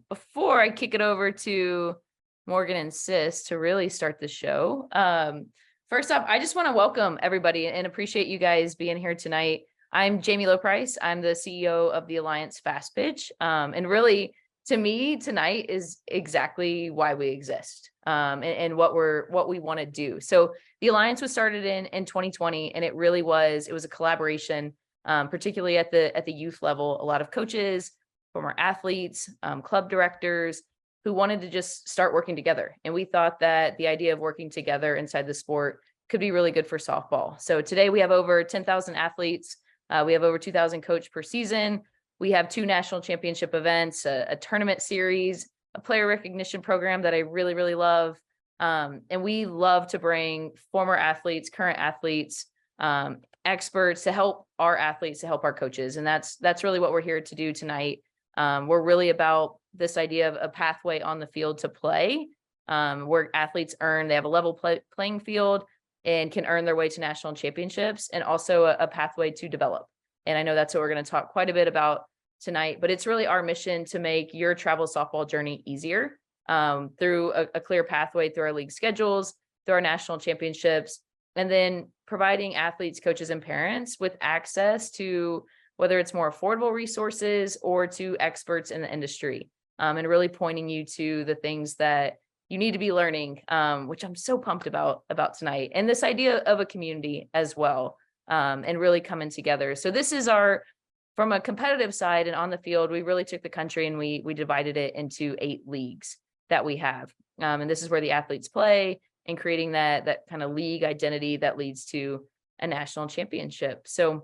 Before I kick it over to Morgan and Sis to really start the show, first off, I just want to welcome everybody and appreciate you guys being here tonight. I'm Jamie Loprice. I'm the CEO of the Alliance Fast Pitch. And really, to me, tonight is exactly why we exist and what we want to do. So the Alliance was started in 2020, and it was a collaboration, particularly at the youth level. A lot of coaches, former athletes, club directors who wanted to just start working together. And we thought that the idea of working together inside the sport could be really good for softball. So today we have over 10,000 athletes. We have over 2,000 coached per season. We have 2 national championship events, a tournament series, a player recognition program that I really, really love. And we love to bring former athletes, current athletes, experts to help our athletes, to help our coaches. And that's really what we're here to do tonight. We're really about this idea of a pathway on the field to play, where athletes they have a level playing field and can earn their way to national championships, and also a pathway to develop. And I know that's what we're going to talk quite a bit about tonight, but it's really our mission to make your travel softball journey easier through a clear pathway through our league schedules, through our national championships, and then providing athletes, coaches, and parents with access to whether it's more affordable resources or to experts in the industry, and really pointing you to the things that you need to be learning, which I'm so pumped about tonight. And this idea of a community as well, and really coming together. So this is from a competitive side and on the field, we really took the country and we divided it into 8 leagues that we have. And this is where the athletes play, and creating that kind of league identity that leads to a national championship. So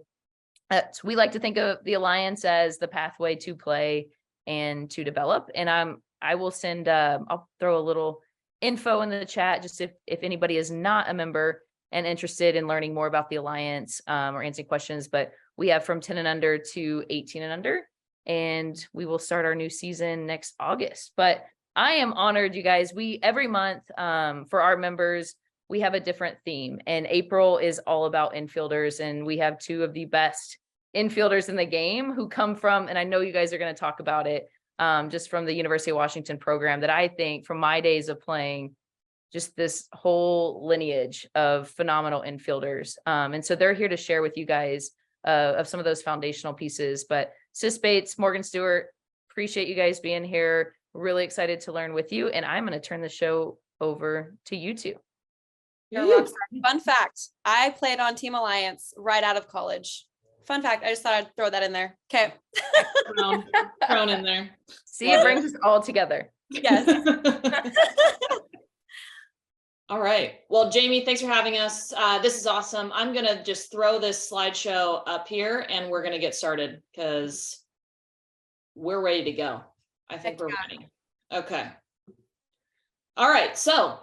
we like to think of the Alliance as the pathway to play and to develop. And I will send, I'll throw a little info in the chat, just if anybody is not a member and interested in learning more about the Alliance, or answering questions. But we have from 10 and under to 18 and under, and we will start our new season next August. But I am honored, you guys. Every month, for our members, we have a different theme, and April is all about infielders. And we have 2 of the best infielders in the game who come from, and I know you guys are going to talk about it, just from the University of Washington program, that I think from my days of playing, just this whole lineage of phenomenal infielders. And so they're here to share with you guys of some of those foundational pieces. But Sis Bates, Morgan Stuart, appreciate you guys being here. Really excited to learn with you. And I'm going to turn the show over to you 2. Fun fact, I played on Team Alliance right out of college. Fun fact, I just thought I'd throw that in there. Okay. Thrown in there. See, it brings us all together. Yes. All right. Well, Jamie, thanks for having us. This is awesome. I'm going to just throw this slideshow up here and we're going to get started because we're ready to go. I think we're ready. Okay. All right. So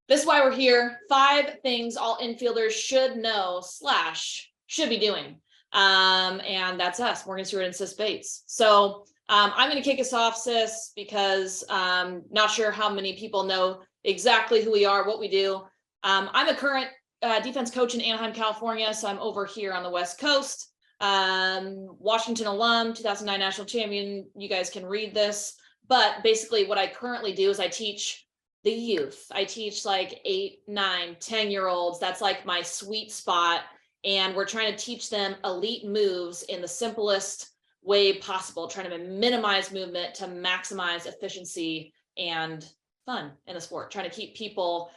this is why we're here. 5 things all infielders should know / should be doing. And that's us, Morgan Stuart and Sis Bates. So I'm going to kick us off, Sis, because not sure how many people know exactly who we are, what we do. I'm a current defense coach in Anaheim, California. So I'm over here on the West Coast. Washington alum, 2009 national champion. You guys can read this. But basically what I currently do is I teach the youth. I teach like 8, 9, 10-year-olds. That's like my sweet spot. And we're trying to teach them elite moves in the simplest way possible, trying to minimize movement to maximize efficiency and fun in the sport, trying to keep people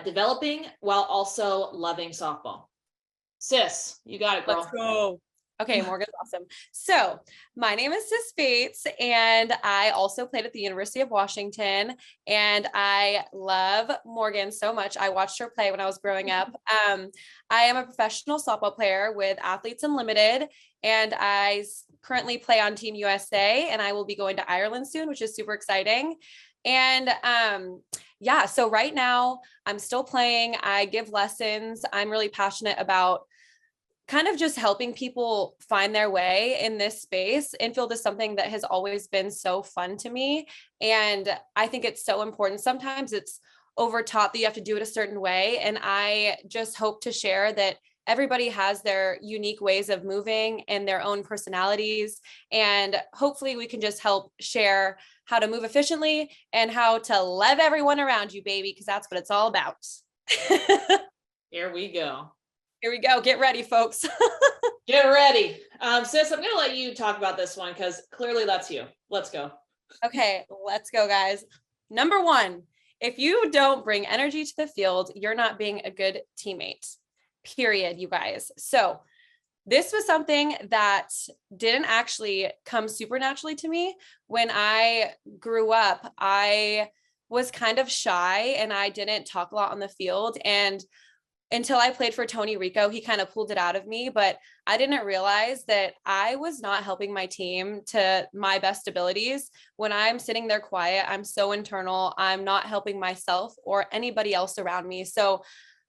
developing while also loving softball. Sis, you got it, girl. Let's go. Okay, Morgan's awesome. So my name is Sis Bates, and I also played at the University of Washington, and I love Morgan so much. I watched her play when I was growing up. I am a professional softball player with Athletes Unlimited, and I currently play on Team USA, and I will be going to Ireland soon, which is super exciting. And yeah, so right now I'm still playing. I give lessons. I'm really passionate about kind of just helping people find their way in this space. Infield is something that has always been so fun to me. And I think it's so important. Sometimes it's over taught that you have to do it a certain way. And I just hope to share that everybody has their unique ways of moving and their own personalities. And hopefully we can just help share how to move efficiently and how to love everyone around you, baby, because that's what it's all about. Here we go. Here we go. Get ready, folks. Get ready. Sis, I'm going to let you talk about this one because clearly that's you. Let's go. Okay, let's go, guys. Number one, if you don't bring energy to the field, you're not being a good teammate, period, you guys. So this was something that didn't actually come super naturally to me. When I grew up, I was kind of shy and I didn't talk a lot on the field. And until I played for Tony Rico, he kind of pulled it out of me, but I didn't realize that I was not helping my team to my best abilities. When I'm sitting there quiet, I'm so internal, I'm not helping myself or anybody else around me. So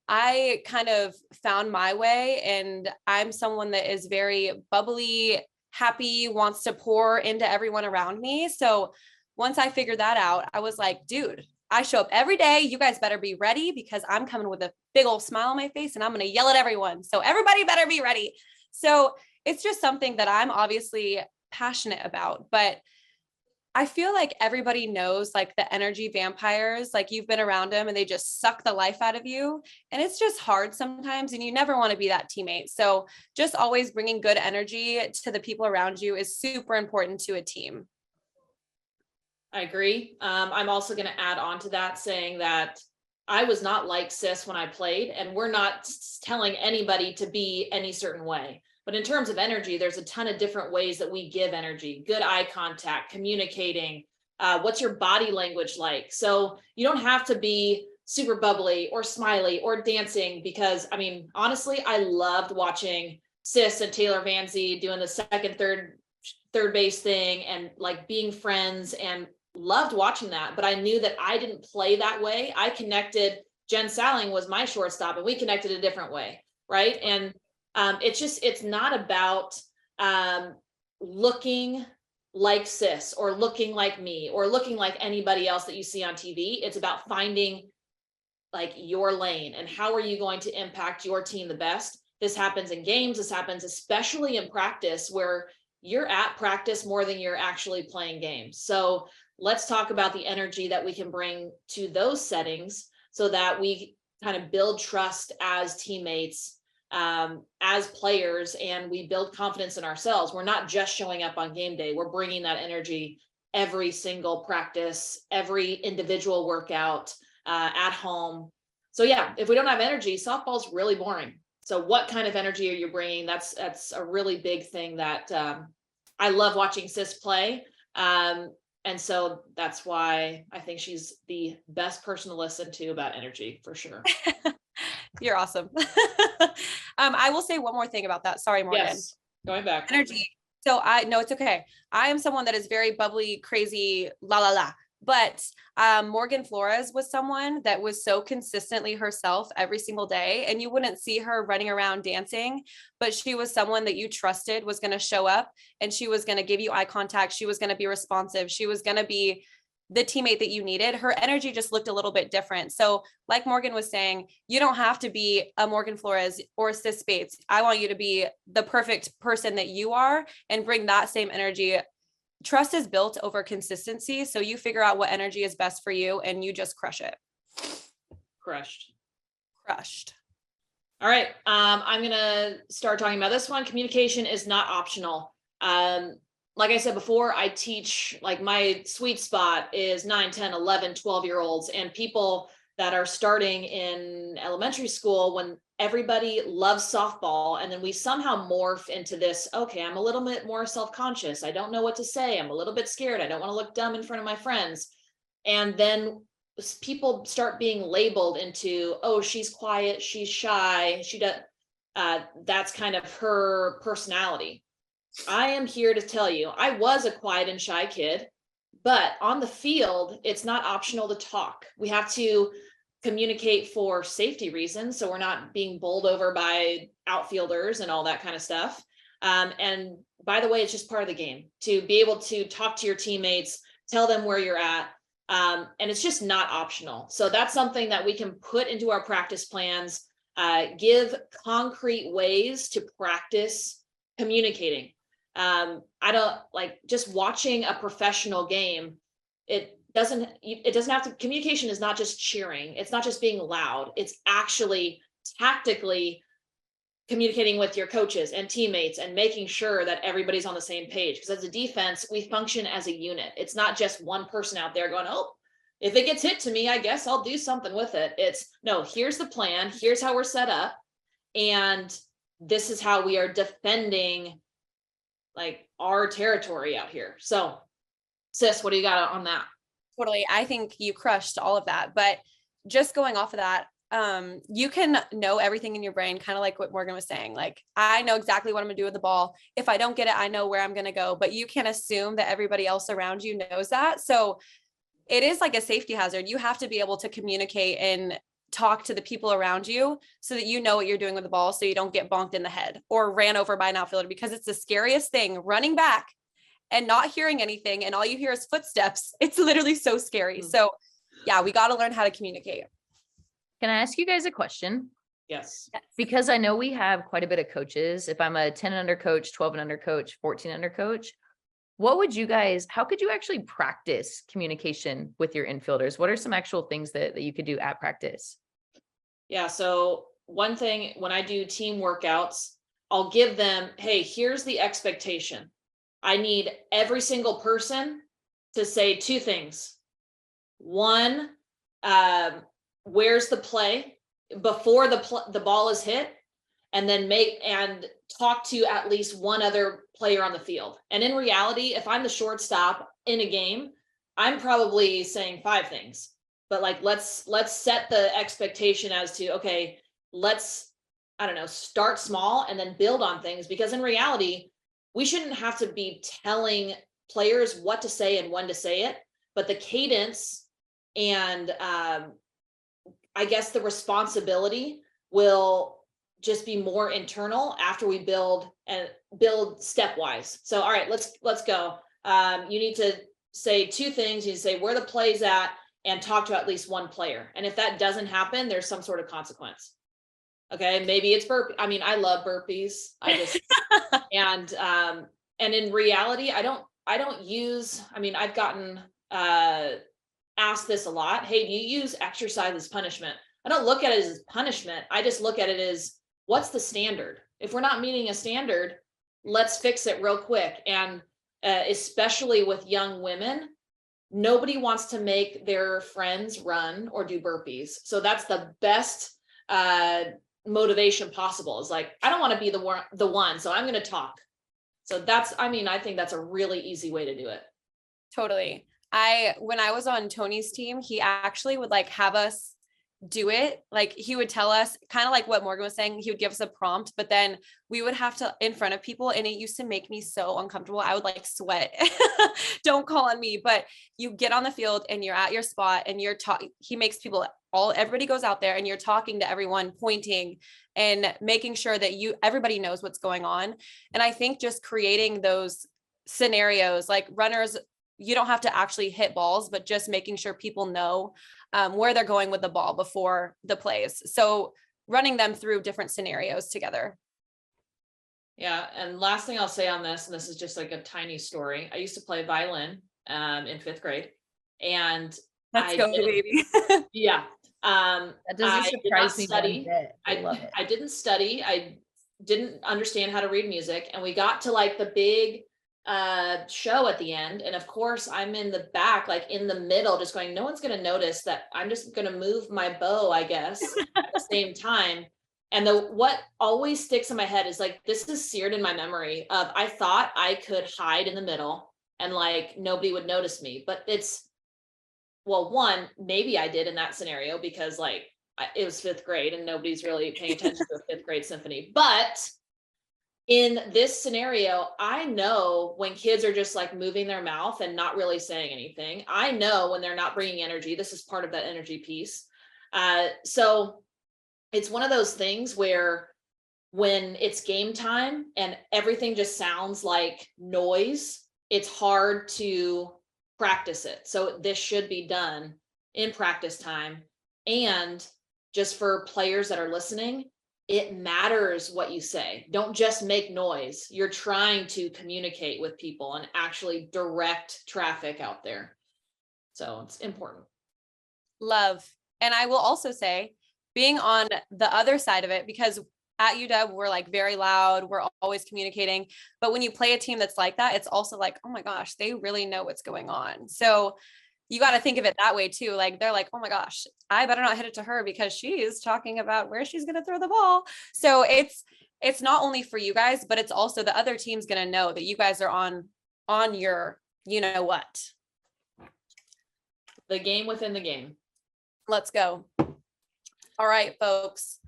I kind of found my way, and I'm someone that is very bubbly, happy, wants to pour into everyone around me. So once I figured that out, I was like, dude, I show up every day. You guys better be ready because I'm coming with a big old smile on my face and I'm going to yell at everyone. So everybody better be ready. So it's just something that I'm obviously passionate about, but I feel like everybody knows like the energy vampires, like you've been around them and they just suck the life out of you. And it's just hard sometimes. And you never want to be that teammate. So just always bringing good energy to the people around you is super important to a team. I agree. I'm also going to add on to that saying that I was not like Sis when I played, and we're not telling anybody to be any certain way. But in terms of energy, there's a ton of different ways that we give energy, good eye contact, communicating, what's your body language like? So you don't have to be super bubbly or smiley or dancing because, I mean, honestly, I loved watching Sis and Taylor Vanzee doing the second, third base thing and like being friends, and loved watching that. But I knew that I didn't play that way. I connected, Jen Salling was my shortstop and we connected a different way. Right. And it's not about looking like Sis or looking like me or looking like anybody else that you see on TV. It's about finding like your lane and how are you going to impact your team the best. This happens in games. This happens especially in practice where you're at practice more than you're actually playing games. So let's talk about the energy that we can bring to those settings so that we kind of build trust as teammates, as players, and we build confidence in ourselves. We're not just showing up on game day. We're bringing that energy every single practice, every individual workout, at home. So yeah, if we don't have energy, softball's really boring. So what kind of energy are you bringing? That's a really big thing that I love watching Sis play. And so that's why I think she's the best person to listen to about energy for sure. You're awesome. I will say one more thing about that. Sorry, Morgan. Yes, going back. Energy. So no, it's okay. I am someone that is very bubbly, crazy, la la la. But Morgan Flores was someone that was so consistently herself every single day, and you wouldn't see her running around dancing, but she was someone that you trusted was going to show up, and she was going to give you eye contact. She was going to be responsive. She was going to be the teammate that you needed. Her energy just looked a little bit different. So like Morgan was saying, you don't have to be a Morgan Flores or a Sis Bates. I want you to be the perfect person that you are and bring that same energy. Trust is built over consistency. So you figure out what energy is best for you and you just crush it. Crushed. All right. I'm going to start talking about this one. Communication is not optional. Like I said before, I teach, like my sweet spot is 9, 10, 11, 12-year-olds and people that are starting in elementary school when everybody loves softball. And then we somehow morph into this, okay, I'm a little bit more self-conscious. I don't know what to say. I'm a little bit scared. I don't want to look dumb in front of my friends. And then people start being labeled into, oh, she's quiet, she's shy, she does, that's kind of her personality. I am here to tell you, I was a quiet and shy kid, but on the field, it's not optional to talk. We have to communicate for safety reasons. So we're not being bowled over by outfielders and all that kind of stuff. And by the way, it's just part of the game to be able to talk to your teammates, tell them where you're at. And it's just not optional. So that's something that we can put into our practice plans. give concrete ways to practice communicating. I don't like just watching a professional game. It doesn't have to, communication is not just cheering. It's not just being loud. It's actually tactically communicating with your coaches and teammates and making sure that everybody's on the same page. Because as a defense, we function as a unit. It's not just one person out there going, oh, if it gets hit to me, I guess I'll do something with it. It's no, here's the plan. Here's how we're set up. And this is how we are defending like our territory out here. So sis, what do you got on that? Totally. I think you crushed all of that, but just going off of that, you can know everything in your brain, kind of like what Morgan was saying. Like, I know exactly what I'm gonna do with the ball. If I don't get it, I know where I'm gonna go, but you can assume that everybody else around you knows that. So it is like a safety hazard. You have to be able to communicate and talk to the people around you so that you know what you're doing with the ball, so you don't get bonked in the head or ran over by an outfielder, because it's the scariest thing, running back and not hearing anything. And all you hear is footsteps. It's literally so scary. So yeah, we got to learn how to communicate. Can I ask you guys a question? Yes. Because I know we have quite a bit of coaches. If I'm a 10 and under coach, 12 and under coach, 14 under coach, how could you actually practice communication with your infielders? What are some actual things that you could do at practice? Yeah. So one thing, when I do team workouts, I'll give them, hey, here's the expectation. I need every single person to say two things. One, where's the play before the ball is hit, and then talk to at least one other player on the field. And in reality, if I'm the shortstop in a game, I'm probably saying 5 things, but like, let's set the expectation as to, okay, let's, I don't know, start small and then build on things, because in reality, we shouldn't have to be telling players what to say and when to say it, but the cadence and I guess the responsibility will just be more internal after we build stepwise. So, all right, let's go. You need to say 2 things. You need to say where the play's at and talk to at least one player. And if that doesn't happen, there's some sort of consequence. Okay, maybe it's burpee. I mean, I love burpees. I just and in reality, I don't use. I mean, I've gotten asked this a lot. Hey, do you use exercise as punishment? I don't look at it as punishment. I just look at it as, what's the standard? If we're not meeting a standard, let's fix it real quick. And especially with young women, nobody wants to make their friends run or do burpees. So that's the best motivation possible. Is like, I don't want to be the one, so I'm going to talk. So I think that's a really easy way to do it. Totally. When I was on Tony's team, he actually would like have us do it. Like, he would tell us, kind of like what Morgan was saying, he would give us a prompt, but then we would have to in front of people, and it used to make me so uncomfortable. I would like sweat. Don't call on me. But you get on the field and you're at your spot and you're talking. He makes everybody goes out there and you're talking to everyone, pointing and making sure that everybody knows what's going on. And I think just creating those scenarios, like runners, you don't have to actually hit balls, but just making sure people know where they're going with the ball before the plays. So running them through different scenarios together. Yeah. And last thing I'll say on this, and this is just like a tiny story. I used to play violin in 5th grade, and Let's go, baby. Yeah. That doesn't surprise me one bit. I love it. I didn't study. I didn't understand how to read music. And we got to like the big show at the end, and of course I'm in the back, like in the middle, just going, no one's going to notice that I'm just going to move my bow, I guess, at the same time. And what always sticks in my head is like, this is seared in my memory of, I thought I could hide in the middle and like nobody would notice me. But one, maybe I did in that scenario, because like it was 5th grade and nobody's really paying attention to a 5th grade symphony. But in this scenario, I know when kids are just like moving their mouth and not really saying anything. I know when they're not bringing energy. This is part of that energy piece. So it's one of those things where when it's game time and everything just sounds like noise, it's hard to practice it. So this should be done in practice time. And just for players that are listening, it matters what you say. Don't just make noise. You're trying to communicate with people and actually direct traffic out there. So it's important. Love. And I will also say, being on the other side of it, because at UW, we're like very loud, we're always communicating. But when you play a team that's like that, it's also like, oh my gosh, they really know what's going on. So you got to think of it that way too. Like they're like, oh my gosh, I better not hit it to her because she's talking about where she's going to throw the ball. So it's not only for you guys, but it's also the other team's going to know that you guys are on your, you know what. The game within the game. Let's go. All right, folks.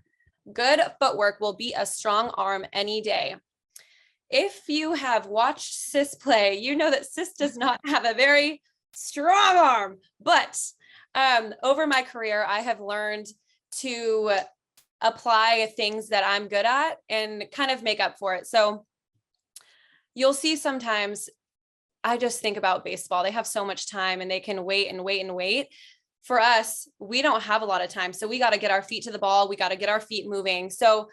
Good footwork will beat a strong arm any day. If you have watched Sis play, you know that Sis does not have a very strong arm, but over my career, I have learned to apply things that I'm good at and kind of make up for it. So you'll see sometimes I just think about baseball. They have so much time and they can wait and wait and wait. For us, we don't have a lot of time. So we got to get our feet to the ball. We got to get our feet moving. So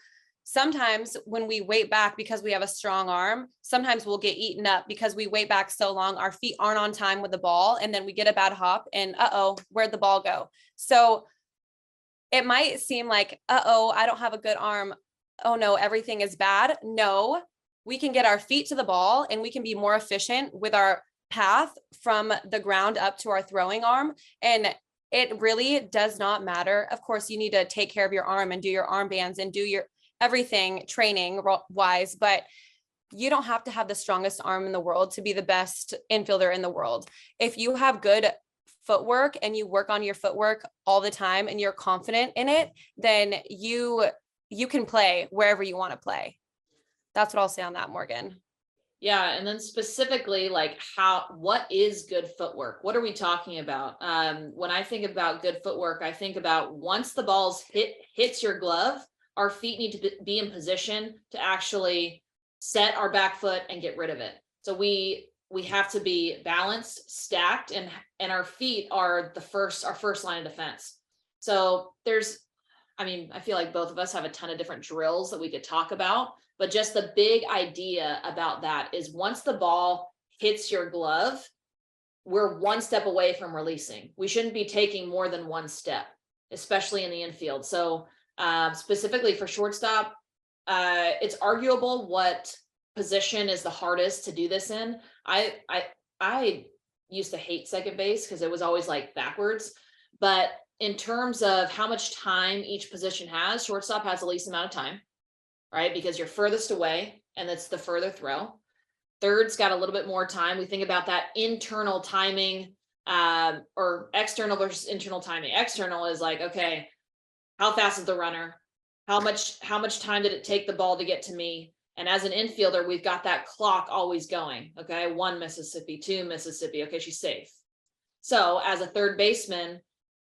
sometimes when we wait back because we have a strong arm, sometimes we'll get eaten up because we wait back so long, our feet aren't on time with the ball. And then we get a bad hop and where'd the ball go? So it might seem like, I don't have a good arm. Oh no, everything is bad. No, we can get our feet to the ball and we can be more efficient with our path from the ground up to our throwing arm. And it really does not matter. Of course, you need to take care of your arm and do your arm bands and do your everything training wise, but you don't have to have the strongest arm in the world to be the best infielder in the world. If you have good footwork and you work on your footwork all the time and you're confident in it, then you can play wherever you want to play. That's what I'll say on that, Morgan. Yeah. And then specifically, like what is good footwork? What are we talking about? When I think about good footwork, I think about once the ball's hits your glove, our feet need to be in position to actually set our back foot and get rid of it. So we have to be balanced, stacked, and our feet are our first line of defense. So I feel like both of us have a ton of different drills that we could talk about, but just the big idea about that is once the ball hits your glove, we're one step away from releasing. We shouldn't be taking more than one step, especially in the infield. So specifically for shortstop, it's arguable what position is the hardest to do this in. I used to hate second base because it was always like backwards, but in terms of how much time each position has, shortstop has the least amount of time, right? Because you're furthest away and it's the further throw. Third's got a little bit more time. We think about that internal timing or external versus internal timing. External is like, okay, how fast is the runner? How much time did it take the ball to get to me? And as an infielder, we've got that clock always going. Okay, 1 Mississippi, 2 Mississippi. Okay, she's safe. So as a third baseman,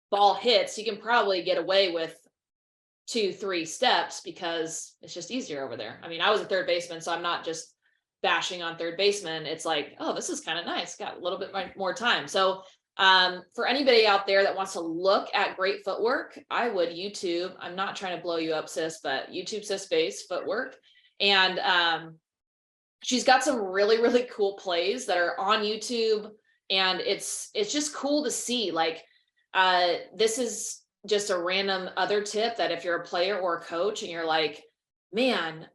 ball hits, you can probably get away with 2-3 steps because it's just easier over there. I mean, I was a third baseman, so I'm not just bashing on third baseman. It's like, oh, this is kind of nice. Got a little bit more time. So for anybody out there that wants to look at great footwork, I would YouTube. I'm not trying to blow you up, sis, but YouTube Sis Bates footwork. And she's got some really, really cool plays that are on YouTube. And it's just cool to see. Like this is just a random other tip that if you're a player or a coach and you're like, man,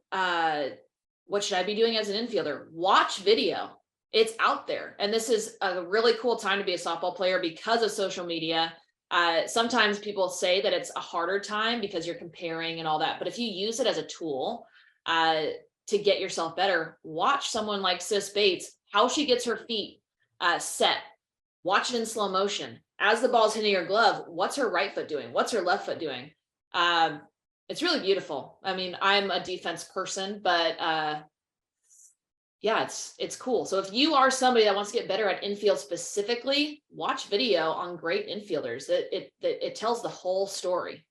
what should I be doing as an infielder? Watch video. It's out there. And this is a really cool time to be a softball player because of social media. Sometimes people say that it's a harder time because you're comparing and all that. But if you use it as a tool to get yourself better, watch someone like Sis Bates, how she gets her feet set. Watch it in slow motion. As the ball's hitting your glove, what's her right foot doing? What's her left foot doing? It's really beautiful. I mean, I'm a defense person, but yeah, it's cool. So if you are somebody that wants to get better at infield specifically, watch video on great infielders. It tells the whole story.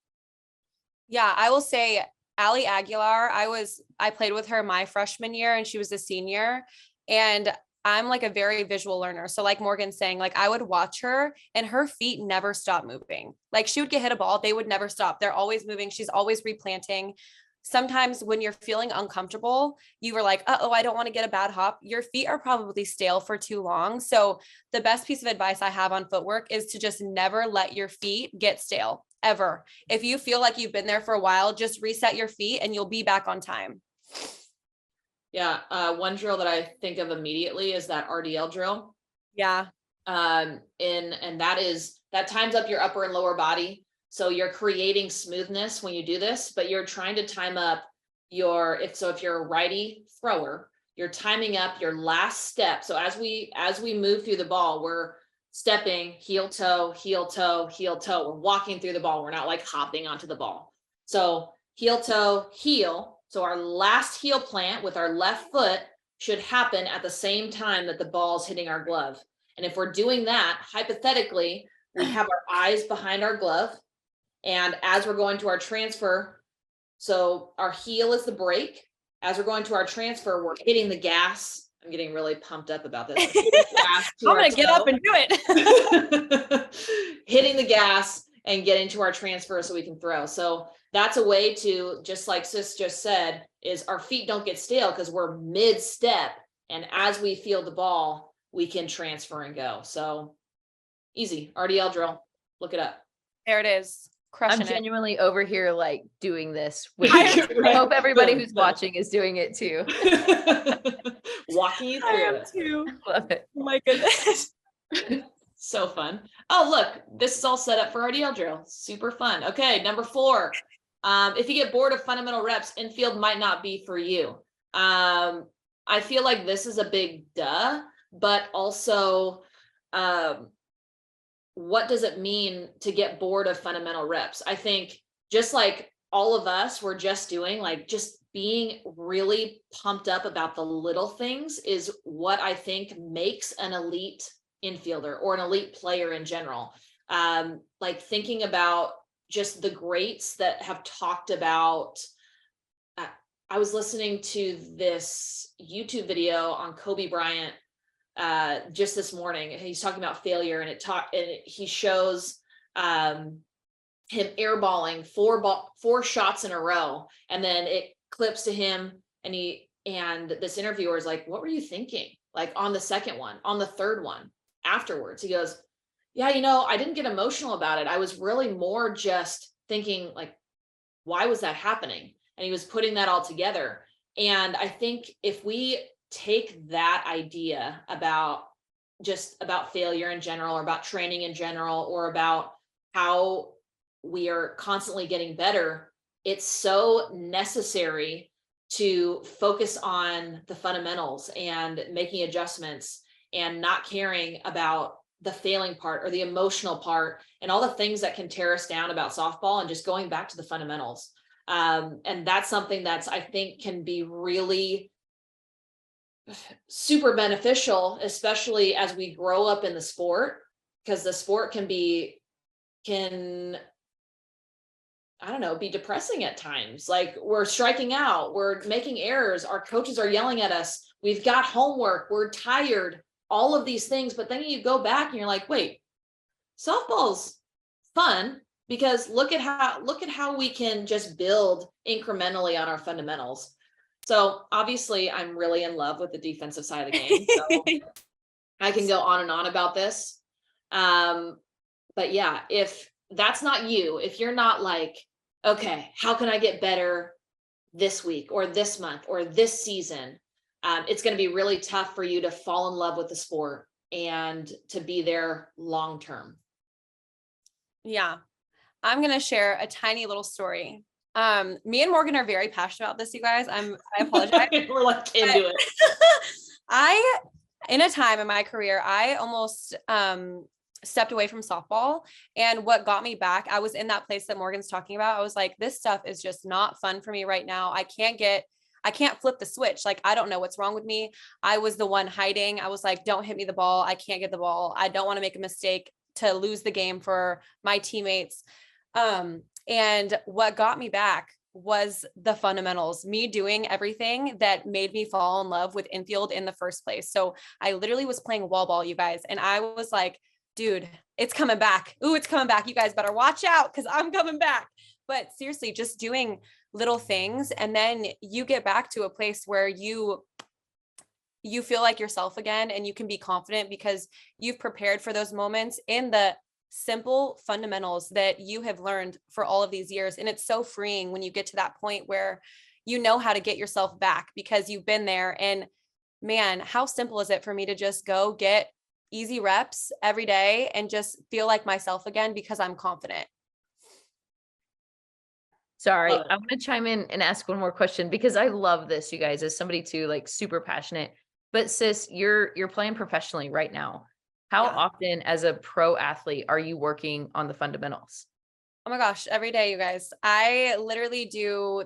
Yeah, I will say Ali Aguilar, I played with her my freshman year and she was a senior. And I'm like a very visual learner. So like Morgan's saying, like I would watch her and her feet never stop moving. Like she would get hit a ball, they would never stop. They're always moving. She's always replanting. Sometimes when you're feeling uncomfortable, you were like, oh, I don't want to get a bad hop. Your feet are probably stale for too long. So the best piece of advice I have on footwork is to just never let your feet get stale ever. If you feel like you've been there for a while, just reset your feet and you'll be back on time. Yeah. One drill that I think of immediately is that RDL drill. Yeah. And that times up your upper and lower body. So you're creating smoothness when you do this, but you're trying to time up if you're a righty thrower, you're timing up your last step. So as we move through the ball, we're stepping heel toe, heel toe, heel toe. We're walking through the ball. We're not like hopping onto the ball. So heel toe, heel. So our last heel plant with our left foot should happen at the same time that the ball's hitting our glove. And if we're doing that, hypothetically, we have our eyes behind our glove. And as we're going to our transfer, so our heel is the brake. As we're going to our transfer, we're hitting the gas. I'm getting really pumped up about this. I'm going to get up and do it. Hitting the gas and getting to our transfer so we can throw. So that's a way to, just like Sis just said, is our feet don't get stale because we're mid-step. And as we feel the ball, we can transfer and go. So easy. RDL drill. Look it up. There it is. Crushing I'm it. genuinely over here like doing this with you. I hope everybody who's watching is doing it too. Walking you through it. Too. Love it. Oh my goodness. So fun. Oh, look, this is all set up for RDL drill. Super fun. Okay, number 4. If you get bored of fundamental reps, infield might not be for you. I feel like this is a big duh, but also, what does it mean to get bored of fundamental reps? I think just like all of us were just doing, like just being really pumped up about the little things is what I think makes an elite infielder or an elite player in general. Like thinking about just the greats that have talked about, I was listening to this YouTube video on Kobe Bryant just this morning. He's talking about failure, and he shows him airballing 4 shots in a row, and then it clips to him, and this interviewer is like, what were you thinking, like on the second one, on the third one? Afterwards he goes, yeah, I didn't get emotional about it. I was really more just thinking like, why was that happening? And he was putting that all together. And I think if we take that idea about failure in general, or about training in general, or about how we are constantly getting better, it's so necessary to focus on the fundamentals and making adjustments and not caring about the failing part or the emotional part and all the things that can tear us down about softball, and just going back to the fundamentals. And that's something that's, I think, can be really super beneficial, especially as we grow up in the sport, because the sport can be depressing at times. Like we're striking out, we're making errors, our coaches are yelling at us, we've got homework, we're tired, all of these things. But then you go back and you're like, wait, softball's fun, because look at how we can just build incrementally on our fundamentals. So obviously I'm really in love with the defensive side of the game. So I can go on and on about this. But yeah, if that's not you, if you're not like, okay, how can I get better this week or this month or this season? It's going to be really tough for you to fall in love with the sport and to be there long term. Yeah. I'm going to share a tiny little story. Me and Morgan are very passionate about this, you guys. I apologize. We're like, can't do it. In a time in my career, I almost stepped away from softball. And what got me back, I was in that place that Morgan's talking about. I was like, this stuff is just not fun for me right now. I can't flip the switch. Like, I don't know what's wrong with me. I was the one hiding. I was like, don't hit me the ball. I can't get the ball. I don't want to make a mistake to lose the game for my teammates. And what got me back was the fundamentals, me doing everything that made me fall in love with infield in the first place. So I literally was playing wall ball, you guys, and I was like, dude, it's coming back. Ooh, it's coming back. You guys better watch out because I'm coming back. But seriously, just doing little things. And then you get back to a place where you feel like yourself again, and you can be confident because you've prepared for those moments in the simple fundamentals that you have learned for all of these years. And it's so freeing when you get to that point where you know how to get yourself back because you've been there. And man, how simple is it for me to just go get easy reps every day and just feel like myself again because I'm confident. Sorry, I want to chime in and ask one more question because I love this, you guys, as somebody too, like super passionate. But sis, you're playing professionally right now. How often as a pro athlete are you working on the fundamentals? Oh my gosh, every day, you guys. I literally do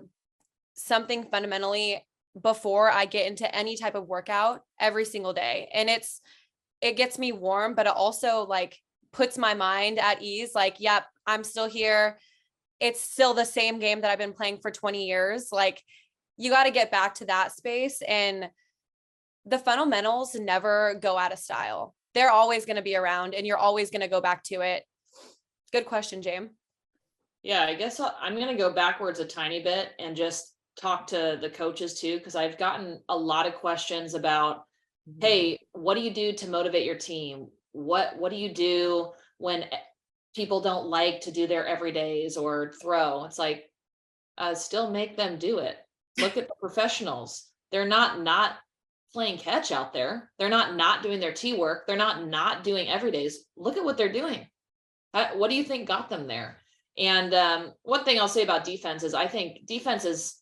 something fundamentally before I get into any type of workout every single day. And it gets me warm, but it also like puts my mind at ease. Like, yep, I'm still here. It's still the same game that I've been playing for 20 years. Like, you got to get back to that space. And the fundamentals never go out of style. They're always going to be around and you're always going to go back to it. Good question, James. Yeah, I guess I'm going to go backwards a tiny bit and just talk to the coaches too, because I've gotten a lot of questions about, hey, what do you do to motivate your team? What do you do when people don't like to do their everydays or throw? It's like, still make them do it. Look at the professionals. They're not playing catch out there. They're not doing their tee work. They're not doing everydays. Look at what they're doing. What do you think got them there? And one thing I'll say about defense is I think defense is,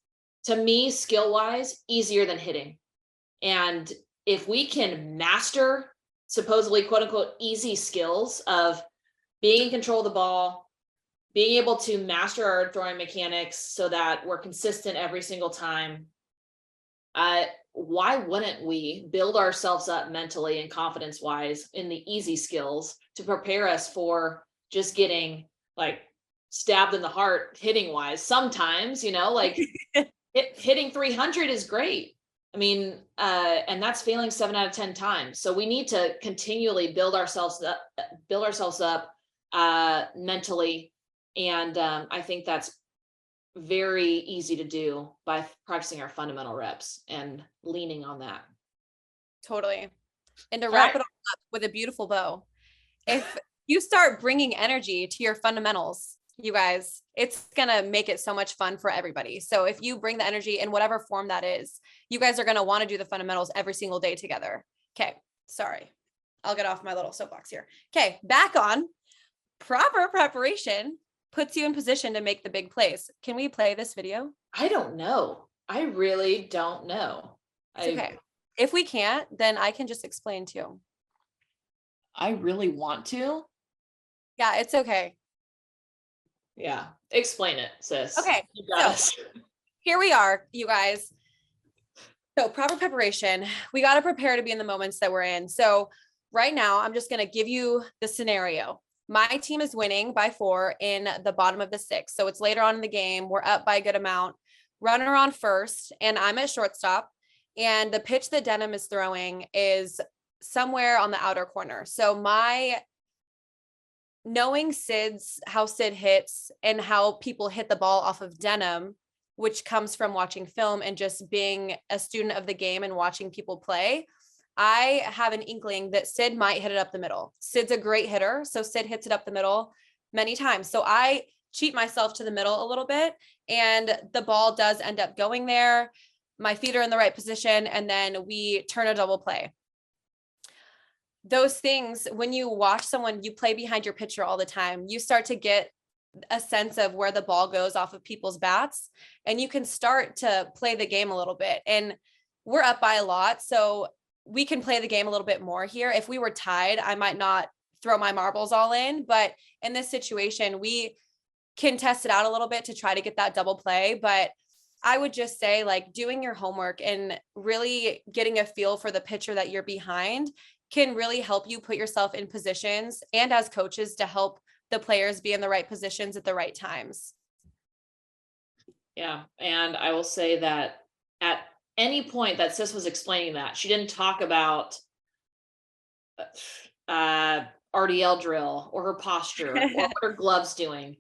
to me, skill-wise, easier than hitting. And if we can master supposedly quote unquote easy skills of being in control of the ball, being able to master our throwing mechanics so that we're consistent every single time, why wouldn't we build ourselves up mentally and confidence wise in the easy skills to prepare us for just getting like stabbed in the heart hitting wise? Sometimes, like hitting 300 is great. I mean, and that's failing 7 out of 10 times. So we need to continually build ourselves up mentally. And I think that's very easy to do by practicing our fundamental reps and leaning on that. Totally. And to wrap it all up with a beautiful bow, if you start bringing energy to your fundamentals, you guys, it's going to make it so much fun for everybody. So if you bring the energy in whatever form that is, you guys are going to want to do the fundamentals every single day together. Okay. Sorry. I'll get off my little soapbox here. Okay. Back on. Proper preparation puts you in position to make the big plays. Can we play this video? I don't know. I really don't know. It's okay. If we can't, then I can just explain too. I really want to. Yeah, it's okay. Yeah. Explain it, sis. Okay. So here we are, you guys. So proper preparation. We got to prepare to be in the moments that we're in. So right now, I'm just going to give you the scenario. My team is winning by 4 in the bottom of the 6th. So it's later on in the game. We're up by a good amount. Runner on first, and I'm at shortstop. And the pitch that Denham is throwing is somewhere on the outer corner. So knowing how Sid hits and how people hit the ball off of Denham, which comes from watching film and just being a student of the game and watching people play, I have an inkling that Sid might hit it up the middle. Sid's a great hitter, so Sid hits it up the middle many times. So I cheat myself to the middle a little bit, and the ball does end up going there. My feet are in the right position, and then we turn a double play. Those things, when you watch someone, you play behind your pitcher all the time, you start to get a sense of where the ball goes off of people's bats, and you can start to play the game a little bit. And we're up by a lot, so we can play the game a little bit more here. If we were tied, I might not throw my marbles all in, but in this situation, we can test it out a little bit to try to get that double play. But I would just say, like, doing your homework and really getting a feel for the pitcher that you're behind can really help you put yourself in positions, and as coaches, to help the players be in the right positions at the right times. Yeah. And I will say that at any point that Sis was explaining that, she didn't talk about uh RDL drill or her posture or what her gloves doing.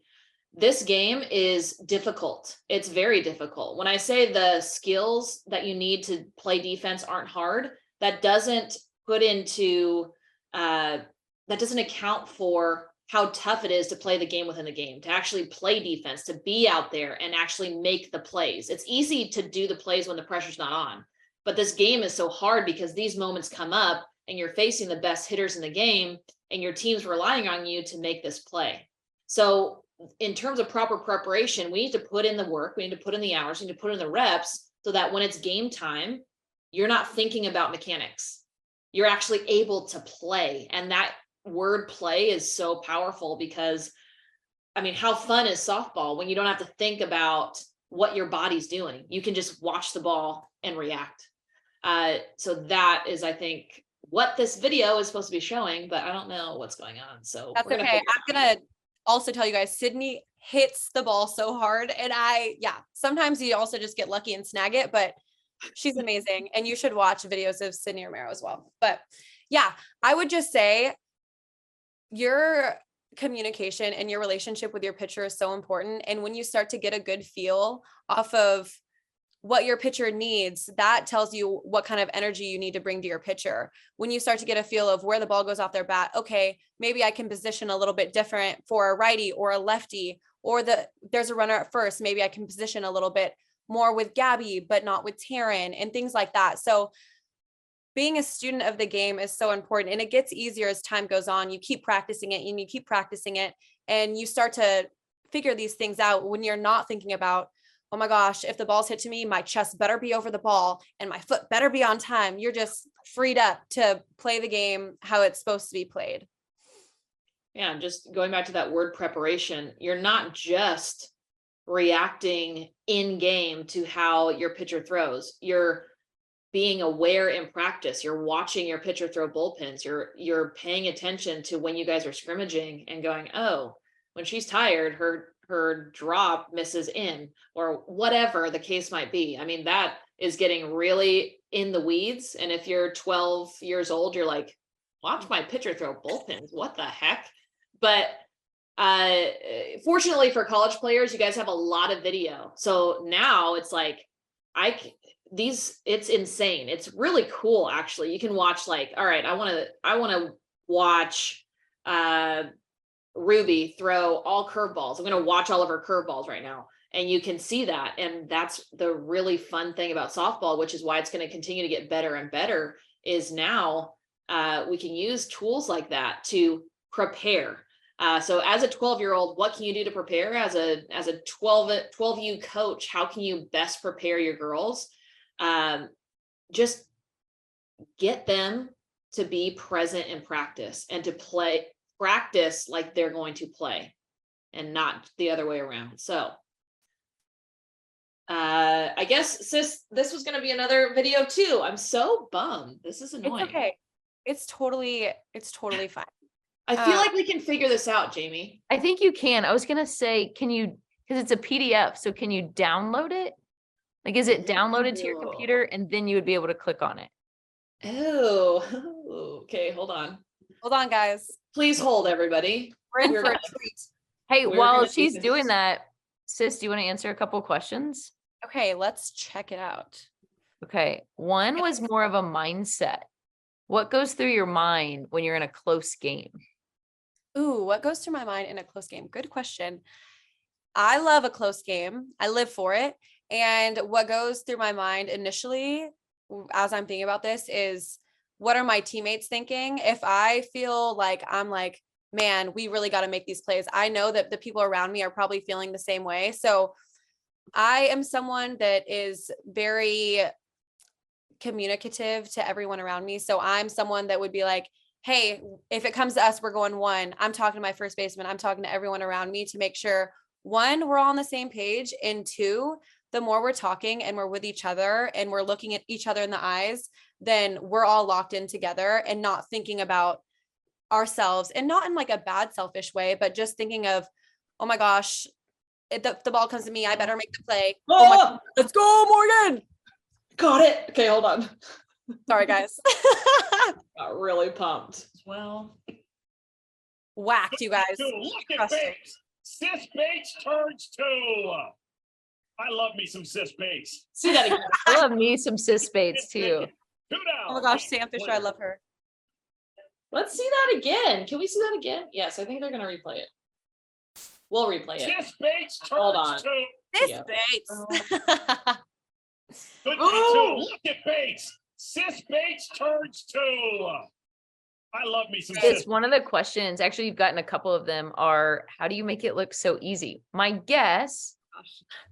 This game is difficult. It's very difficult. When I say the skills that you need to play defense aren't hard, that doesn't put into that doesn't account for how tough it is to play the game within the game, to actually play defense, to be out there and actually make the plays. It's easy to do the plays when the pressure's not on, but this game is so hard because these moments come up and you're facing the best hitters in the game and your team's relying on you to make this play. So in terms of proper preparation, we need to put in the work, we need to put in the hours, we need to put in the reps so that when it's game time, you're not thinking about mechanics. You're actually able to play. And that word play is so powerful because, I mean, how fun is softball when you don't have to think about what your body's doing? You can just watch the ball and react. So that is, I think, what this video is supposed to be showing, but I don't know what's going on. So That's we're gonna okay. I'm gonna also tell you guys, Sydney hits the ball so hard, and sometimes you also just get lucky and snag it, but she's amazing, and you should watch videos of Sydney Romero as well. But yeah, I would just say your communication and your relationship with your pitcher is so important. And when you start to get a good feel off of what your pitcher needs, that tells you what kind of energy you need to bring to your pitcher. When you start to get a feel of where the ball goes off their bat, okay, maybe I can position a little bit different for a righty or a lefty, or there's a runner at first, maybe I can position a little bit more with Gabby, but not with Taryn, and things like that. So being a student of the game is so important, and it gets easier as time goes on. You keep practicing it and you keep practicing it, and you start to figure these things out when you're not thinking about, oh my gosh, if the ball's hit to me, my chest better be over the ball and my foot better be on time. You're just freed up to play the game how it's supposed to be played. Yeah, just going back to that word preparation, you're not just reacting in game to how your pitcher throws. You're being aware in practice. You're watching your pitcher throw bullpens. You're paying attention to when you guys are scrimmaging and going, oh, when she's tired, her drop misses in, or whatever the case might be. I mean, that is getting really in the weeds. And if you're 12 years old, you're like, watch my pitcher throw bullpens. What the heck? But fortunately for college players, you guys have a lot of video. So now it's like, it's insane. It's really cool. Actually, you can watch like, all right, I want to watch, Ruby throw all curveballs. I'm going to watch all of her curveballs right now. And you can see that. And that's the really fun thing about softball, which is why it's going to continue to get better and better, is now we can use tools like that to prepare. So as a 12-year-old, what can you do to prepare? As a 12U coach, how can you best prepare your girls? Just get them to be present in practice and to practice like they're going to play and not the other way around. So I guess, sis, this was going to be another video too. I'm so bummed. This is annoying. It's okay. It's totally fine. I feel like we can figure this out, Jamie. I think you can. I was going to say, can you, because it's a PDF, so can you download it? Like, is it downloaded to your computer and then you would be able to click on it? Oh, okay. Hold on. Hold on, guys. Please hold, everybody. We're in for a treat. Hey, We're while gonna do she's this. doing that, sis, do you want to answer a couple questions? Okay, let's check it out. Okay. One was more of a mindset. What goes through your mind when you're in a close game? Ooh, what goes through my mind in a close game? Good question. I love a close game. I live for it. And what goes through my mind initially, as I'm thinking about this, is what are my teammates thinking? If I feel like I'm like, man, we really got to make these plays, I know that the people around me are probably feeling the same way. So I am someone that is very communicative to everyone around me. So I'm someone that would be like, hey, if it comes to us, we're going one. I'm talking to my first baseman. I'm talking to everyone around me to make sure, one, we're all on the same page, and two, the more we're talking and we're with each other and we're looking at each other in the eyes, then we're all locked in together and not thinking about ourselves, and not in like a bad, selfish way, but just thinking of, oh my gosh, the ball comes to me, I better make the play. Oh, my God, let's go, Morgan. got it. Okay, hold on. Sorry, guys. Got really pumped. Well, Whacked, you guys. Look at Crushed it. Bates. Sis Bates turns 2. I love me some Sis Bates. see that again. I love me some sis baits too. 2 down. Oh my gosh, Sam Fisher, I love her. Let's see that again. Can we see that again? Yes, I think they're gonna replay it. We'll replay it. Sis Bates Hold on. turns 2. This Yeah. Bates. Good Oh. D2. Look at Bates. Sis Bates turns 2. I love me some It's Sis. one of the questions, actually, you've gotten a couple of them are, how do you make it look so easy? My guess,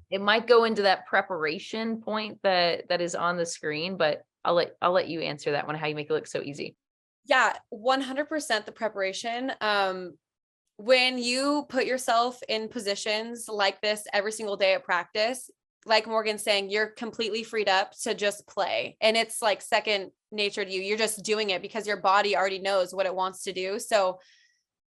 it might go into that preparation point that is on the screen, but I'll let you answer that one, how you make it look so easy. Yeah, 100% the preparation. When you put yourself in positions like this every single day at practice, like Morgan's saying, you're completely freed up to just play. And it's like second nature to you. You're just doing it because your body already knows what it wants to do. So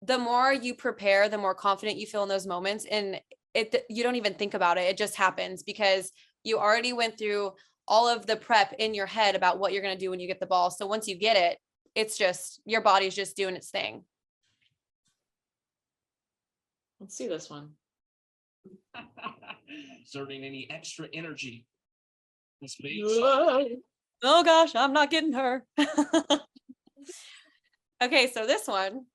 the more you prepare, the more confident you feel in those moments. And you don't even think about it. It just happens because you already went through all of the prep in your head about what you're going to do when you get the ball. So once you get it, it's just, your body's just doing its thing. Let's see this one. Exerting any extra energy. Sis Bates. Oh gosh, I'm not getting her. Okay, so this one,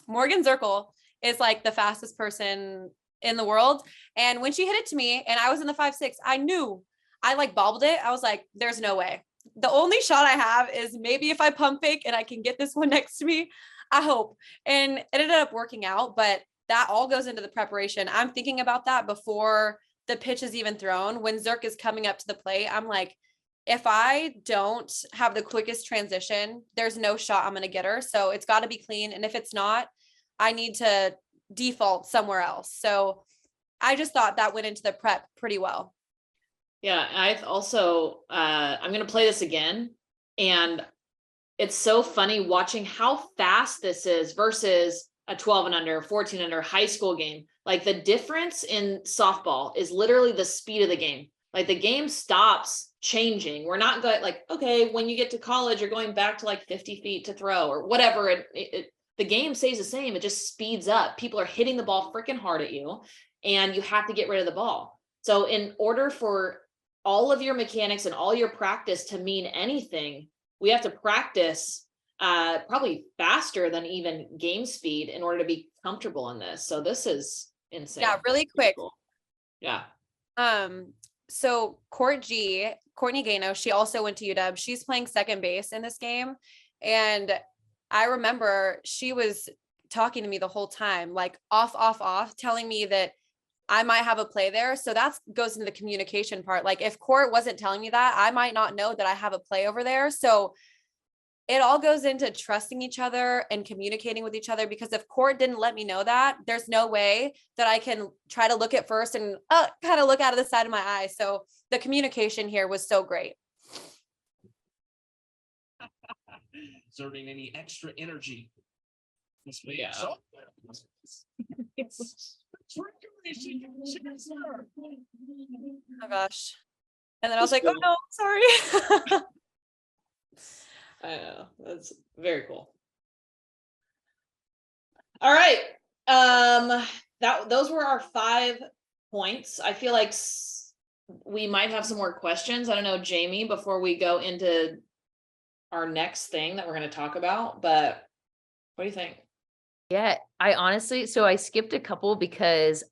Morgan Zirkle is like the fastest person in the world. And when she hit it to me and I was in the 5-6, I knew I like bobbled it. I was like, there's no way. The only shot I have is maybe if I pump fake and I can get this one next to me, I hope. And it ended up working out, but that all goes into the preparation. I'm thinking about that before the pitch is even thrown. When Zirk is coming up to the plate, I'm like, if I don't have the quickest transition, there's no shot I'm going to get her. So it's got to be clean. And if it's not, I need to default somewhere else. So I just thought that went into the prep pretty well. Yeah, I've also I'm gonna play this again, and it's so funny watching how fast this is versus a 12 and under, 14 under high school game. Like the difference in softball is literally the speed of the game. Like the game stops changing. We're not going like, okay, when you get to college, you're going back to like 50 feet to throw or whatever. The game stays the same. It just speeds up. People are hitting the ball freaking hard at you, and you have to get rid of the ball. So in order for all of your mechanics and all your practice to mean anything, we have to practice probably faster than even game speed in order to be comfortable in this. So this is insane. Yeah, really quick. Cool. Yeah. So Courtney Gano, she also went to UW. She's playing second base in this game. And I remember she was talking to me the whole time, like off, telling me that I might have a play there. So that goes into the communication part. Like if Court wasn't telling me that, I might not know that I have a play over there. So it all goes into trusting each other and communicating with each other, because if Court didn't let me know that, there's no way that I can try to look at first and kind of look out of the side of my eye. So the communication here was so great. Exerting any extra energy. Sis Bates. Yeah. Oh gosh. And then I was like, oh no, sorry. I know, that's very cool. All right, those were our 5 points. I feel like we might have some more questions. I don't know, Jamie, before we go into our next thing that we're going to talk about, but what do you think? Yeah, I honestly, so I skipped a couple because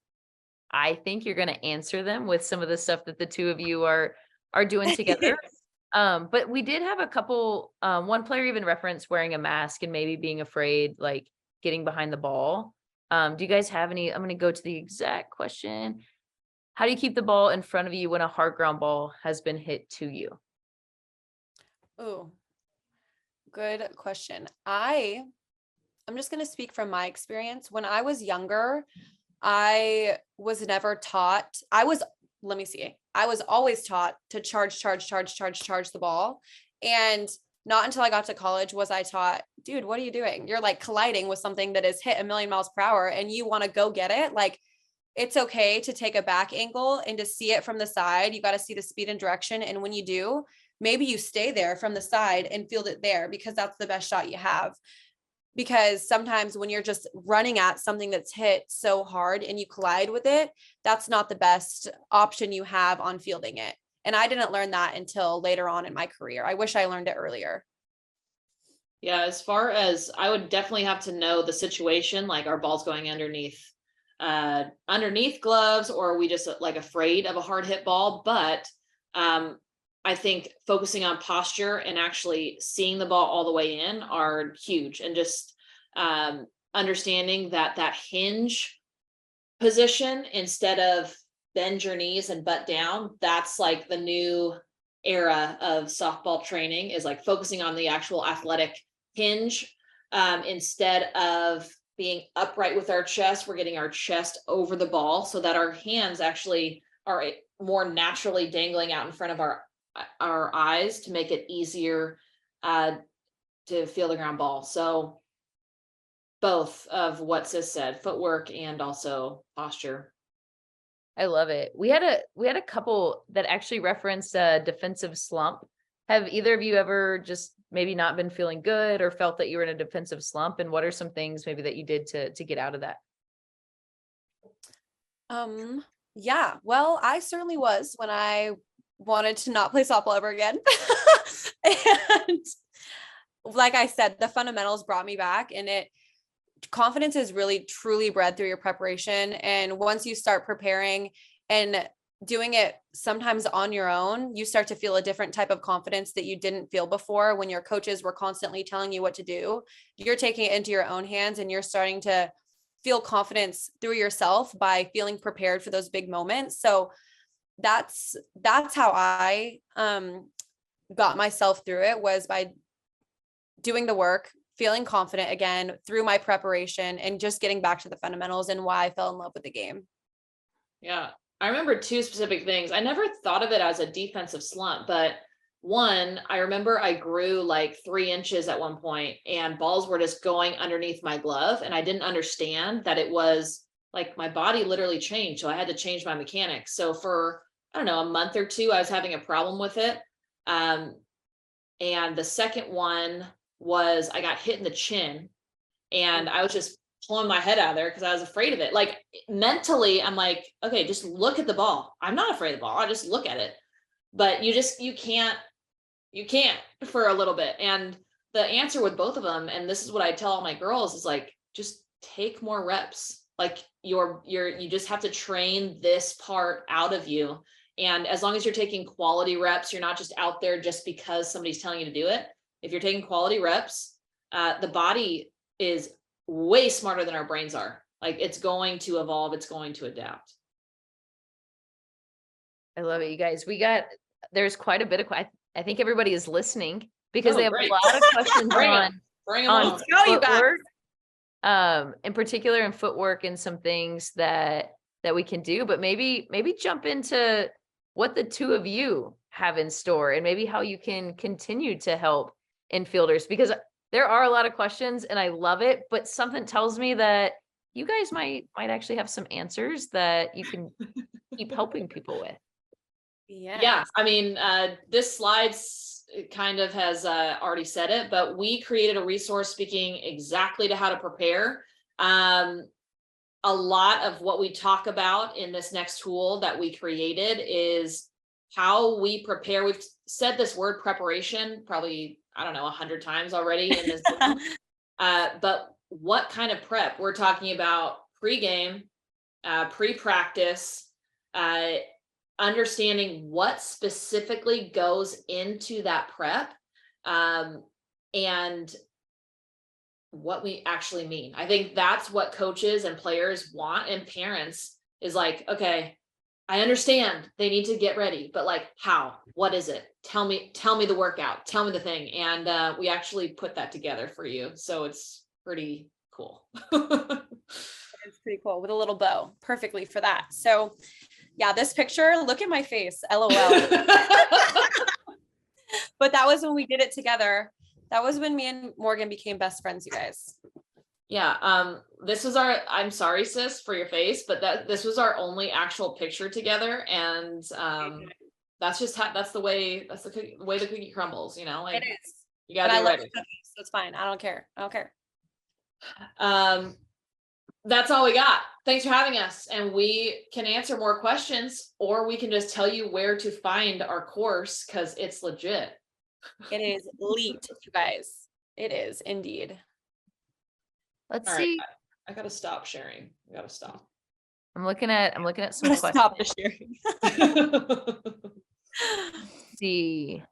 I think you're going to answer them with some of the stuff that the two of you are doing together. But we did have a couple, one player even referenced wearing a mask and maybe being afraid, like getting behind the ball. Do you guys have any? I'm going to go to the exact question. How do you keep the ball in front of you when a hard ground ball has been hit to you? Oh, good question. I'm just going to speak from my experience. When I was younger, I was never taught. I was always taught to charge the ball. And not until I got to college was I taught, dude, what are you doing? You're like colliding with something that is hit a million miles per hour and you want to go get it. Like it's okay to take a back angle and to see it from the side. You got to see the speed and direction. And when you do, maybe you stay there from the side and field it there because that's the best shot you have. Because sometimes when you're just running at something that's hit so hard and you collide with it, that's not the best option you have on fielding it. And I didn't learn that until later on in my career. I wish I learned it earlier. Yeah, as far as I would definitely have to know the situation, like our ball's going underneath gloves, or are we just like afraid of a hard hit ball? But I think focusing on posture and actually seeing the ball all the way in are huge, and just understanding that hinge position instead of bend your knees and butt down. That's like the new era of softball training, is like focusing on the actual athletic hinge instead of being upright with our chest. We're getting our chest over the ball so that our hands actually are more naturally dangling out in front of our eyes to make it easier to feel the ground ball. So both of what Sis said, footwork and also posture. I love it. We had a couple that actually referenced a defensive slump. Have either of you ever just maybe not been feeling good or felt that you were in a defensive slump? And what are some things maybe that you did to get out of that? Yeah, well, I certainly was when I wanted to not play softball ever again. And like I said, the fundamentals brought me back, and confidence is really truly bred through your preparation. And once you start preparing and doing it sometimes on your own, you start to feel a different type of confidence that you didn't feel before when your coaches were constantly telling you what to do. You're taking it into your own hands, and you're starting to feel confidence through yourself by feeling prepared for those big moments. So that's how I got myself through it, was by doing the work, feeling confident again through my preparation, and just getting back to the fundamentals and why I fell in love with the game. Yeah. I remember two specific things. I never thought of it as a defensive slump, but one, I remember I grew like 3 inches at one point, and balls were just going underneath my glove. And I didn't understand that it was like my body literally changed. So I had to change my mechanics. So for, I don't know, a month or two, I was having a problem with it. And the second one was I got hit in the chin, and I was just pulling my head out of there because I was afraid of it. Like mentally, I'm like, okay, just look at the ball. I'm not afraid of the ball. I just look at it. But you can't for a little bit. And the answer with both of them, and this is what I tell all my girls, is like, just take more reps. Like you just have to train this part out of you. And as long as you're taking quality reps, you're not just out there just because somebody's telling you to do it. If you're taking quality reps, the body is way smarter than our brains are. Like, it's going to evolve. It's going to adapt. I love it, you guys. There's quite a bit of, I think everybody is listening because they have great. a lot of questions Bring them on on. footwork, in particular, and footwork, and some things that we can do, but maybe jump into what the two of you have in store, and maybe how you can continue to help infielders, because there are a lot of questions and I love it, but something tells me that you guys might actually have some answers that you can keep helping people with. Yeah. I mean, this slide's kind of has already said it, but we created a resource speaking exactly to how to prepare. A lot of what we talk about in this next tool that we created is how we prepare. We've said this word preparation probably, I don't know, 100 times already in this. But what kind of prep? We're talking about pre-game, pre-practice, understanding what specifically goes into that prep, and what we actually mean. I think that's what coaches and players want, and parents, is like, okay, I understand they need to get ready, but like, how? What is it? Tell me the workout, tell me the thing. And we actually put that together for you. So it's pretty cool. It's pretty cool, with a little bow, perfectly for that. So yeah, this picture, look at my face, LOL. But that was when we did it together. That was when me and Morgan became best friends, you guys. Yeah, this was I'm sorry, sis, for your face, but this was our only actual picture together. And that's just that's the way the way the cookie crumbles, you know, like It is. you But gotta I be love ready. cookies, so it's fine. I don't care. I don't care. That's all we got. Thanks for having us. And we can answer more questions, or we can just tell you where to find our course because it's legit. It is elite, you guys. It is indeed. Let's All right, see. I gotta stop sharing. I gotta stop. I'm looking at some I'm gonna stop questions. the sharing. See.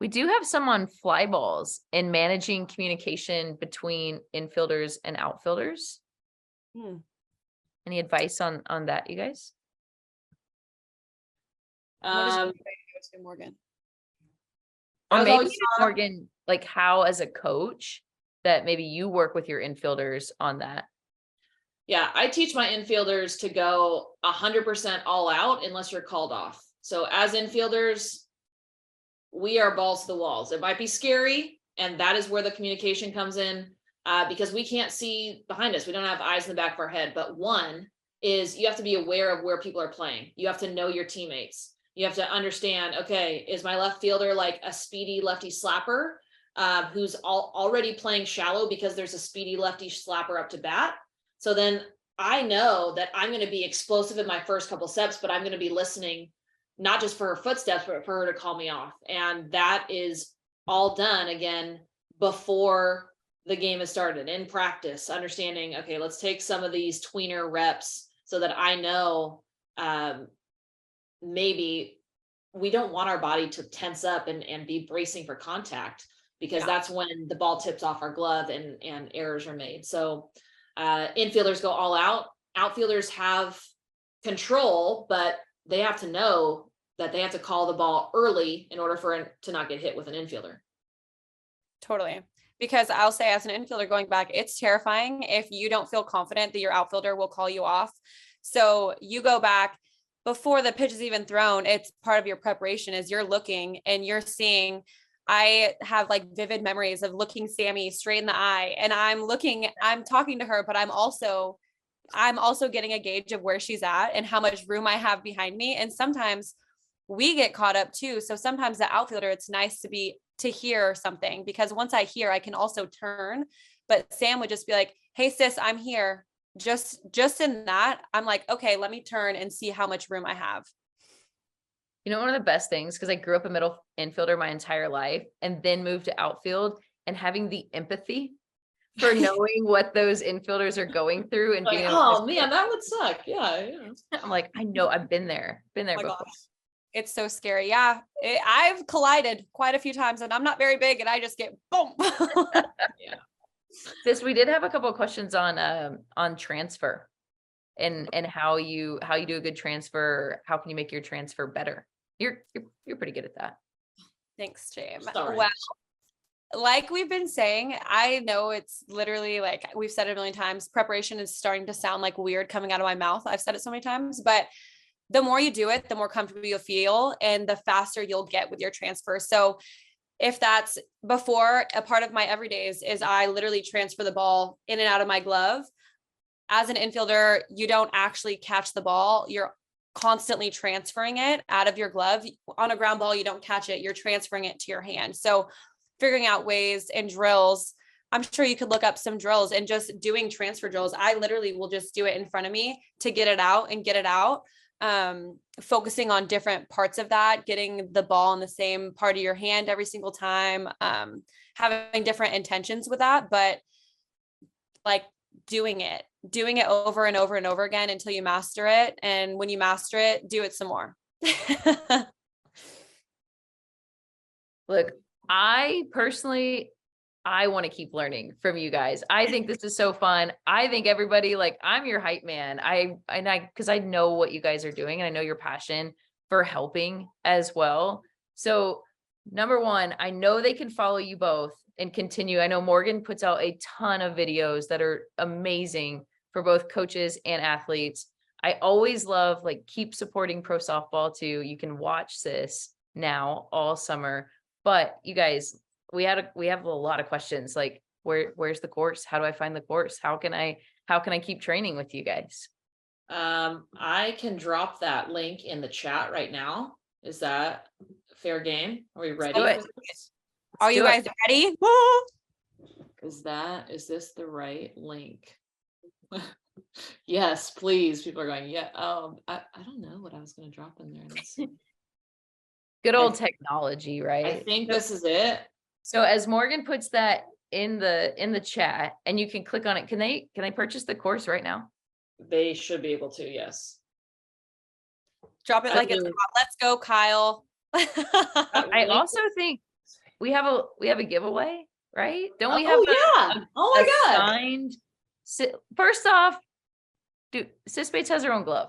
We do have some on fly balls and managing communication between infielders and outfielders. Any advice on that, you guys? What is your to Morgan? Or I've maybe always thought- Morgan, like how as a coach that maybe you work with your infielders on that. Yeah, I teach my infielders to go 100% all out unless you're called off. So as infielders, we are balls to the walls. It might be scary, and that is where the communication comes in, because we can't see behind us. We don't have eyes in the back of our head. But one is you have to be aware of where people are playing. You have to know your teammates. You have to understand, okay, is my left fielder like a speedy lefty slapper who's already playing shallow because there's a speedy lefty slapper up to bat? So then I know that I'm going to be explosive in my first couple steps, but I'm going to be listening not just for her footsteps, but for her to call me off. And that is all done again before the game has started, in practice, understanding, okay, let's take some of these tweener reps so that I know maybe we don't want our body to tense up and be bracing for contact, because that's when the ball tips off our glove and errors are made. So infielders go all out. Outfielders have control, but they have to know that they have to call the ball early in order for it to not get hit with an infielder. Totally. Because I'll say, as an infielder going back, it's terrifying if you don't feel confident that your outfielder will call you off. So you go back before the pitch is even thrown. It's part of your preparation is you're looking and you're seeing. I have like vivid memories of looking Sammy straight in the eye, and I'm talking to her, but I'm also getting a gauge of where she's at and how much room I have behind me. And sometimes we get caught up too. So sometimes the outfielder, it's nice to hear something, because once I hear, I can also turn. But Sam would just be like, "Hey sis, I'm here." Just in that, I'm like, okay, let me turn and see how much room I have. You know, one of the best things, because I grew up a middle infielder my entire life and then moved to outfield, and having the empathy for knowing what those infielders are going through and Like, being able oh man, that would suck. Yeah. I'm like, I know, I've been there Oh my before. gosh. It's so scary. Yeah. I've collided quite a few times, and I'm not very big, and I just get boom. Yeah. Sis, we did have a couple of questions on transfer and how you do a good transfer. How can you make your transfer better? You're pretty good at that. Thanks, James. Sorry. Well, like we've been saying, I know it's literally like we've said it a million times, preparation is starting to sound like weird coming out of my mouth. I've said it so many times, but the more you do it, the more comfortable you'll feel and the faster you'll get with your transfer. So if that's before, a part of my everydays is I literally transfer the ball in and out of my glove. As an infielder, you don't actually catch the ball. You're constantly transferring it out of your glove. On a ground ball, you don't catch it. You're transferring it to your hand. So figuring out ways and drills. I'm sure you could look up some drills and just doing transfer drills. I literally will just do it in front of me to get it out and get it out. Focusing on different parts of that, getting the ball in the same part of your hand every single time, having different intentions with that, but like doing it over and over and over again until you master it. And when you master it, do it some more. Look, I personally, I want to keep learning from you guys. I think this is so fun. I think everybody, like, I'm your hype man. Because I know what you guys are doing and I know your passion for helping as well. So number one, I know they can follow you both and continue. I know Morgan puts out a ton of videos that are amazing for both coaches and athletes. I always love, like, keep supporting pro softball too. You can watch this now all summer, but you guys, we have a lot of questions. Like, where's the course? How do I find the course? How can I keep training with you guys? I can drop that link in the chat right now. Is that fair game? Are we ready? do it. for this? Are you do it. guys ready? Is this the right link? Yes, please. People are going, yeah. I don't know what I was going to drop in there. Let's see. Good old technology, I right? think this is it. So as Morgan puts that in the chat and you can click on it, can they purchase the course right now? They should be able to, yes. Drop it like it's do. hot. Let's go, Kyle. I also think we have a giveaway, right? Don't we have yeah. Oh my God. signed first off, Sis Bates has her own glove,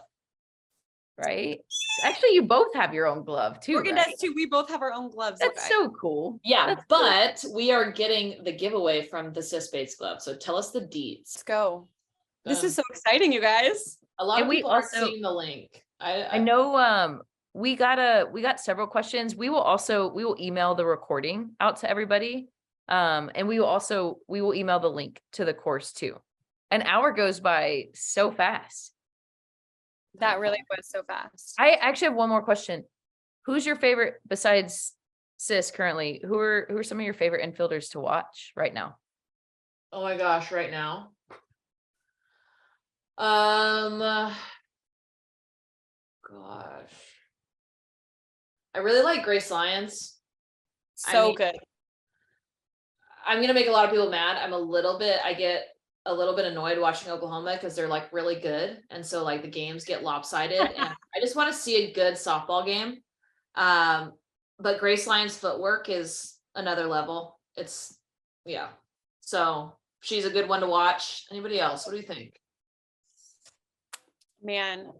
right? Actually, you both have your own glove too. Morgan right? does too. We both have our own gloves. That's so cool. Yeah, That's but we are getting the giveaway from the Sis Bates Glove. So tell us the deets. Let's go. This Boom. is so exciting, you guys. A lot And of we people aren't also- seeing the link. I know we got several questions. We will email the recording out to everybody. And we will email the link to the course too. An hour goes by so fast. That really was so fast. I actually have one more question. Who's your favorite besides Sis currently? Who are some of your favorite infielders to watch right now? Oh my gosh, right now. Gosh. I really like Grace Lyons. So good. I'm gonna make a lot of people mad. I get a little bit annoyed watching Oklahoma because they're like really good. And so like the games get lopsided. And I just want to see a good softball game. But Grace Lyons' footwork is another level. Yeah. So she's a good one to watch. Anybody else? What do you think? Man.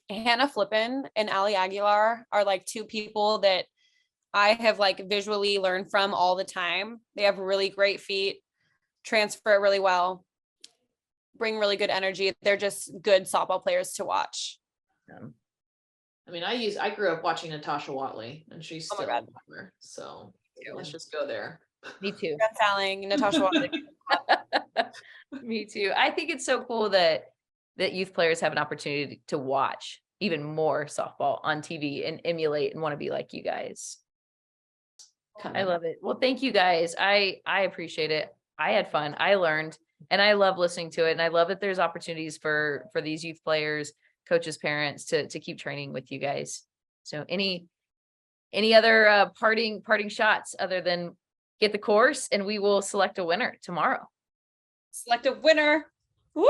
Hannah Flippin and Ali Aguilar are like two people that I have like visually learned from all the time. They have really great feet, transfer it really well, bring really good energy. They're just good softball players to watch. I mean, I grew up watching Natasha Watley and she's Oh my still God. over. So let's just go there. Me too. Jen Salling, Natasha Watley. Me too. I think it's so cool that youth players have an opportunity to watch even more softball on TV and emulate and want to be like you guys. I love it. Well, thank you guys. I appreciate it. I had fun. I learned and I love listening to it. And I love that there's opportunities for these youth players, coaches, parents to keep training with you guys. So any other parting shots other than get the course and we will select a winner tomorrow. Select a winner. Woo!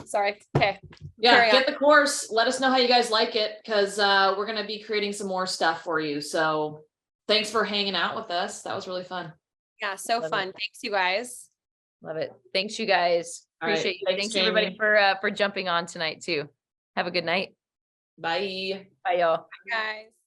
Sorry. Okay. Yeah, get the course. Let us know how you guys like it because we're going to be creating some more stuff for you. So thanks for hanging out with us. That was really fun. Yeah, so Love fun. it. Thanks, you guys. Love it. Thanks, you guys. All right. Appreciate you. Thanks, Thanks everybody Jamie. for jumping on tonight too. Have a good night. Bye. Bye, y'all. Bye, guys.